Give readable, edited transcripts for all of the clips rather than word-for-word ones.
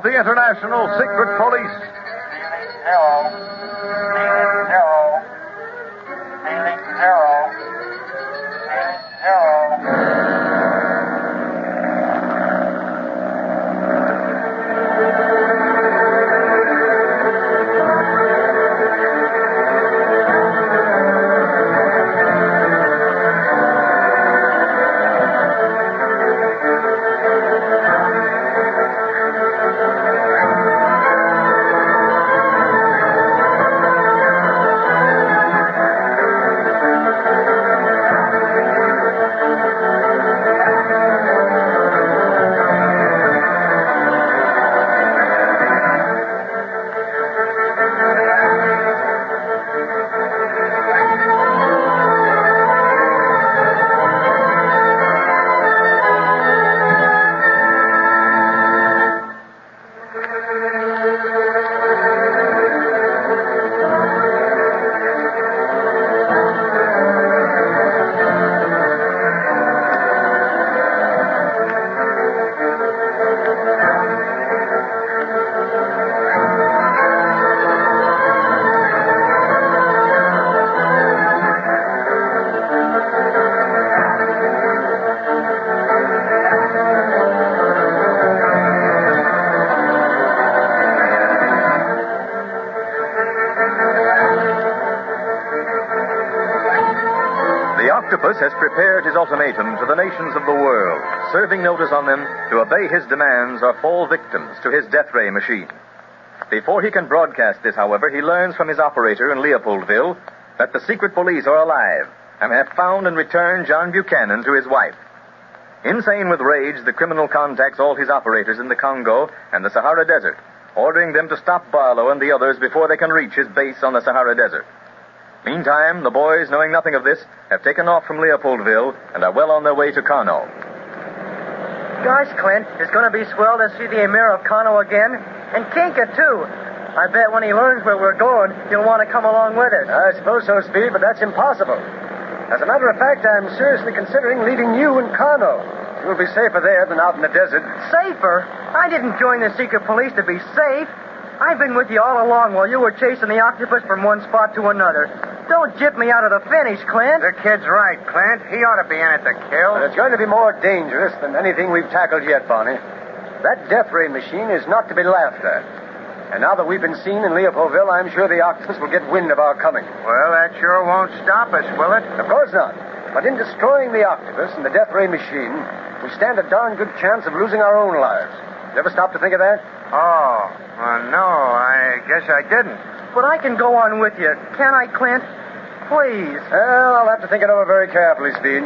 the International Secret Police. Zero. Zero. Zero. Octopus has prepared his ultimatum to the nations of the world, serving notice on them to obey his demands or fall victims to his death ray machine. Before he can broadcast this, however, he learns from his operator in Leopoldville that the secret police are alive and have found and returned John Buchanan to his wife. Insane with rage, the criminal contacts all his operators in the Congo and the Sahara Desert, ordering them to stop Barlow and the others before they can reach his base on the Sahara Desert. Meantime, the boys, knowing nothing of this, have taken off from Leopoldville and are well on their way to Kano. Gosh, Clint, it's going to be swell to see the Emir of Kano again. And Kinka, too. I bet when he learns where we're going, he'll want to come along with us. I suppose so, Speed, but that's impossible. As a matter of fact, I'm seriously considering leaving you in Kano. You'll be safer there than out in the desert. Safer? I didn't join the secret police to be safe. I've been with you all along while you were chasing the octopus from one spot to another. Don't jip me out of the finish, Clint. The kid's right, Clint. He ought to be in it to kill. But it's going to be more dangerous than anything we've tackled yet, Barney. That death ray machine is not to be laughed at. And now that we've been seen in Leopoldville, I'm sure the octopus will get wind of our coming. Well, that sure won't stop us, will it? Of course not. But in destroying the octopus and the death ray machine, we stand a darn good chance of losing our own lives. You ever stop to think of that? Oh, well, no, I guess I didn't. But I can go on with you. Can I, Clint? Please. Well, I'll have to think it over very carefully, Speed.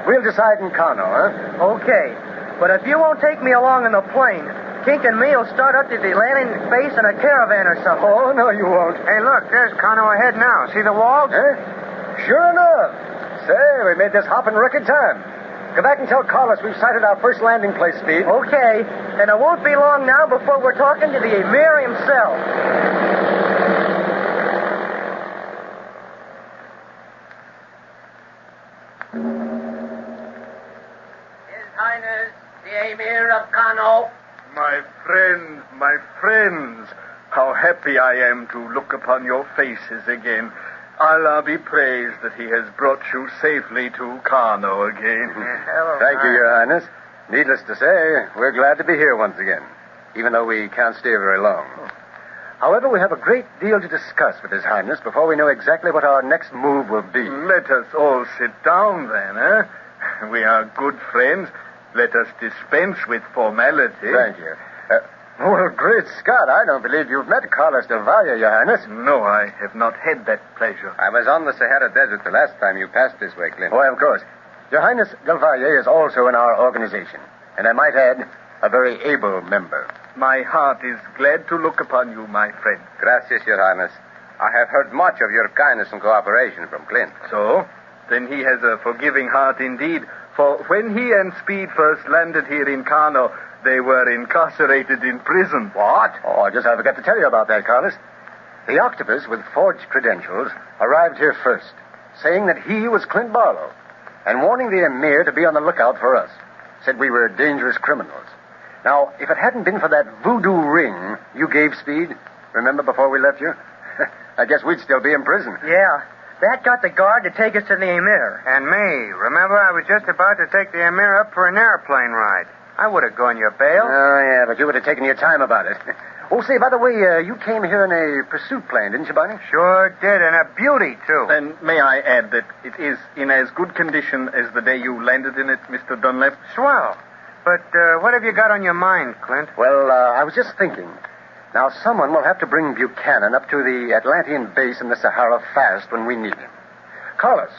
We'll decide in Kano, huh? Okay. But if you won't take me along in the plane, Kink and me will start up to the landing base in a caravan or something. Oh, no, you won't. Hey, look, there's Kano ahead now. See the walls? Sure enough. Say, we made this hop in record time. Go back and tell Carlos we've sighted our first landing place, Speed. Okay. And it won't be long now before we're talking to the Emir himself. His Highness, the Emir of Kano. My friends, how happy I am to look upon your faces again. Allah be praised that he has brought you safely to Kano again. Thank you, Your Highness. Needless to say, we're glad to be here once again, even though we can't stay very long. However, we have a great deal to discuss with His Highness before we know exactly what our next move will be. Let us all sit down then, eh? We are good friends. Let us dispense with formality. Thank you. Well, great Scott, I don't believe you've met Carlos Del Valle, Your Highness. No, I have not had that pleasure. I was on the Sahara Desert the last time you passed this way, Clint. Why, of course. Your Highness, Del Valle is also in our organization, and I might add, a very able member. My heart is glad to look upon you, my friend. Gracias, Your Highness. I have heard much of your kindness and cooperation from Clint. So? Then he has a forgiving heart indeed, for when he and Speed first landed here in Kano, they were incarcerated in prison. What? Oh, I forgot to tell you about that, Carlos. The octopus, with forged credentials, arrived here first, saying that he was Clint Barlow, and warning the Emir to be on the lookout for us. Said we were dangerous criminals. Now, if it hadn't been for that voodoo ring you gave Speed, remember before we left you? I guess we'd still be in prison. Yeah. That got the guard to take us to the Emir. And me. Remember, I was just about to take the Emir up for an airplane ride. I would have gone your bail. Oh, yeah, but you would have taken your time about it. Oh, say, by the way, you came here in a pursuit plane, didn't you, Barney? Sure did, and a beauty, too. And may I add that it is in as good condition as the day you landed in it, Mr. Dunlap? Swell. But what have you got on your mind, Clint? Well, I was just thinking. Now, someone will have to bring Buchanan up to the Atlantean base in the Sahara fast when we need him. Carlos,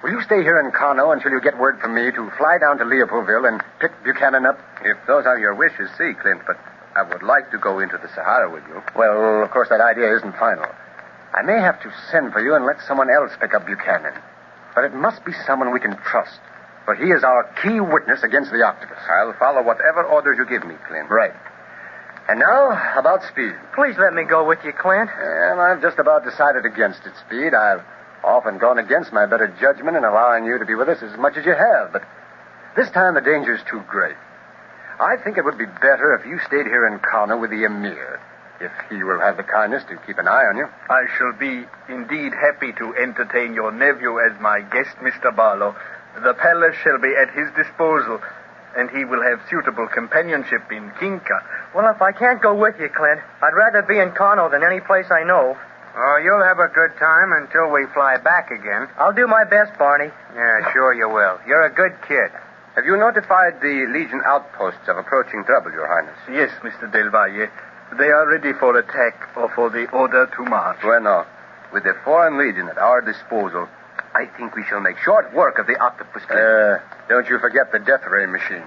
will you stay here in Kano until you get word from me to fly down to Leopoldville and pick Buchanan up? If those are your wishes, see, Clint, but I would like to go into the Sahara with you. Well, of course, that idea isn't final. I may have to send for you and let someone else pick up Buchanan. But it must be someone we can trust, for he is our key witness against the Octopus. I'll follow whatever orders you give me, Clint. Right. And now, about Speed. Please let me go with you, Clint. Well, I've just about decided against it, Speed. I've often gone against my better judgment in allowing you to be with us as much as you have, but this time the danger's too great. I think it would be better if you stayed here in Kano with the Emir, if he will have the kindness to keep an eye on you. I shall be indeed happy to entertain your nephew as my guest, Mr. Barlow. The palace shall be at his disposal, and he will have suitable companionship in Kinka. Well, if I can't go with you, Clint, I'd rather be in Kano than any place I know. Oh, you'll have a good time until we fly back again. I'll do my best, Barney. Yeah, sure you will. You're a good kid. Have you notified the Legion outposts of approaching trouble, Your Highness? Yes, Mr. Del Valle. They are ready for attack or for the order to march. Bueno, with the Foreign Legion at our disposal, I think we shall make short work of the Octopus. Don't you forget the death ray machine.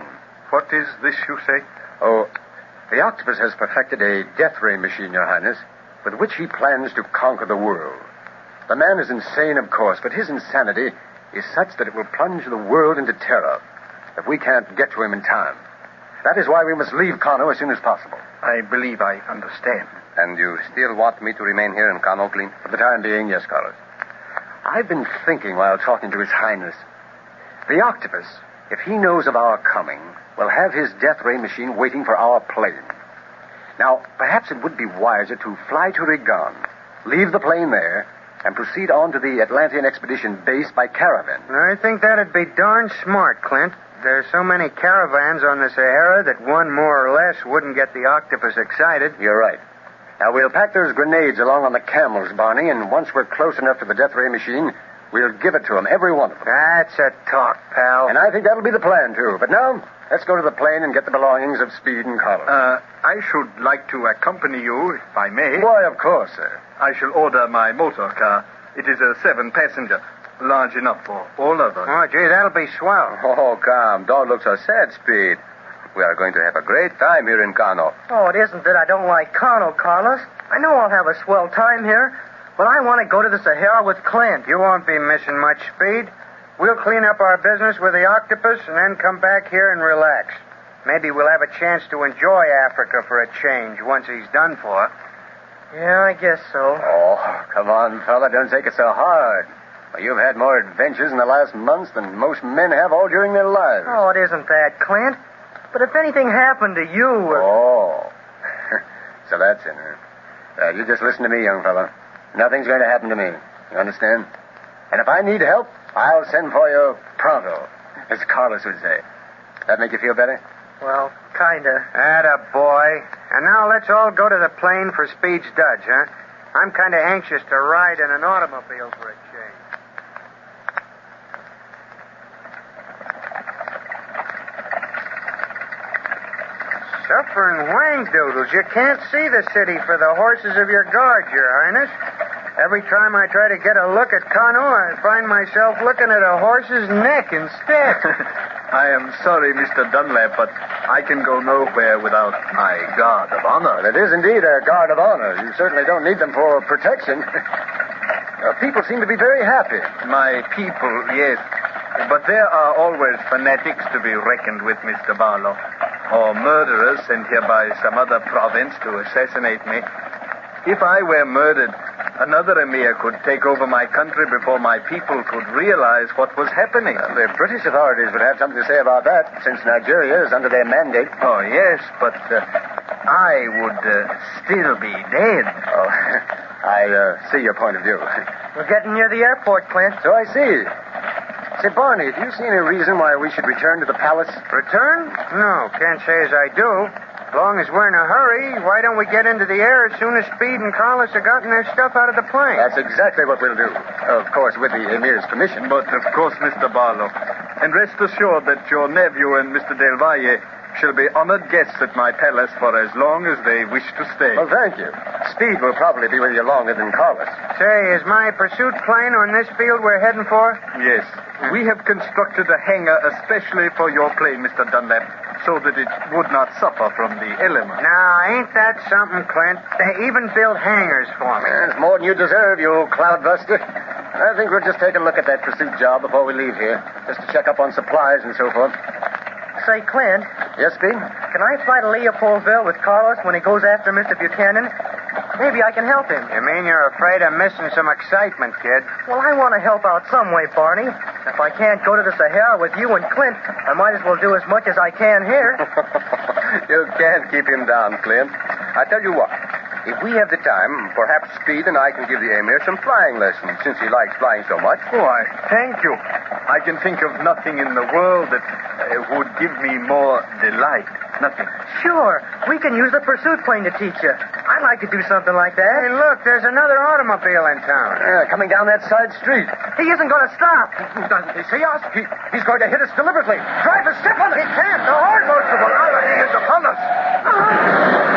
What is this you say? Oh, the Octopus has perfected a death ray machine, Your Highness, with which he plans to conquer the world. The man is insane, of course, but his insanity is such that it will plunge the world into terror if we can't get to him in time. That is why we must leave Kano as soon as possible. I believe I understand. And you still want me to remain here in Kano, Clint? For the time being, yes, Carlos. I've been thinking while talking to His Highness. The Octopus, if he knows of our coming, will have his death ray machine waiting for our plane. Now, perhaps it would be wiser to fly to Rigon, leave the plane there, and proceed on to the Atlantean expedition base by caravan. I think that'd be darn smart, Clint. There's so many caravans on the Sahara that one more or less wouldn't get the Octopus excited. You're right. Now, we'll pack those grenades along on the camels, Barney, and once we're close enough to the death ray machine, we'll give it to them, every one of them. That's a talk, pal. And I think that'll be the plan, too. But now, let's go to the plane and get the belongings of Speed and Carlos. I should like to accompany you, if I may. Why, of course, sir. I shall order my motor car. It is a 7-passenger, large enough for all of us. Oh, gee, that'll be swell. Oh, come. Don't look so sad, Speed. We are going to have a great time here in Kano. Oh, it isn't that I don't like Kano, Carlos. I know I'll have a swell time here, but I want to go to the Sahara with Clint. You won't be missing much, Speed. We'll clean up our business with the Octopus and then come back here and relax. Maybe we'll have a chance to enjoy Africa for a change once he's done for. Yeah, I guess so. Oh, come on, fella. Don't take it so hard. Well, you've had more adventures in the last months than most men have all during their lives. Oh, it isn't that, Clint. But if anything happened to you or... Oh. So that's it, huh? You just listen to me, young fella. Nothing's going to happen to me. You understand? And if I need help, I'll send for you pronto, as Carlos would say. That make you feel better? Well, kinda. Atta boy. And now let's all go to the plane for Speed's Dudge, huh? I'm kind of anxious to ride in an automobile for a change. Suffering wang-doodles. You can't see the city for the horses of your guard, Your Highness. Every time I try to get a look at Kano, I find myself looking at a horse's neck instead. I am sorry, Mr. Dunlap, but I can go nowhere without my guard of honor. It is indeed a guard of honor. You certainly don't need them for protection. People seem to be very happy. My people, yes. But there are always fanatics to be reckoned with, Mr. Barlow. Or murderers sent here by some other province to assassinate me. If I were murdered, Another emir could take over my country before my people could realize what was happening. The British authorities would have something to say about that, since Nigeria is under their mandate. Oh, yes, but I would still be dead. Oh, I see your point of view. We're getting near the airport, Clint. So I see. Say, Barney, do you see any reason why we should return to the palace? Return? No, can't say as I do. As long as we're in a hurry, why don't we get into the air as soon as Speed and Carlos have gotten their stuff out of the plane? That's exactly what we'll do. Of course, with the emir's permission. But, of course, Mr. Barlow. And rest assured that your nephew and Mr. Del Valle shall be honored guests at my palace for as long as they wish to stay. Well, thank you. Speed will probably be with you longer than Carlos. Say, is my pursuit plane on this field we're heading for? Yes. We have constructed a hangar especially for your plane, Mr. Dunlap, so that it would not suffer from the elements. Now, ain't that something, Clint? They even built hangars for me. It's more than you deserve, you old cloudbuster. I think we'll just take a look at that pursuit job before we leave here, just to check up on supplies and so forth. Say, Clint, Yes, Speed? can I fly to Leopoldville with Carlos when he goes after Mr. Buchanan? Maybe I can help him. You mean you're afraid of missing some excitement, kid? Well, I want to help out some way, Barney. If I can't go to the Sahara with you and Clint, I might as well do as much as I can here. You can't keep him down, Clint. I tell you what. If we have the time, perhaps Speed and I can give the Emir some flying lessons, since he likes flying so much. Why, thank you. I can think of nothing in the world that would give me more delight. Nothing. Sure. We can use the pursuit plane to teach you. I'd like to do something like that. Hey, look, there's another automobile in town. Coming down that side street. He isn't going to stop. Doesn't he see us? He's going to hit us deliberately. Driver, step on it. He can't. The horn goes to He is upon us.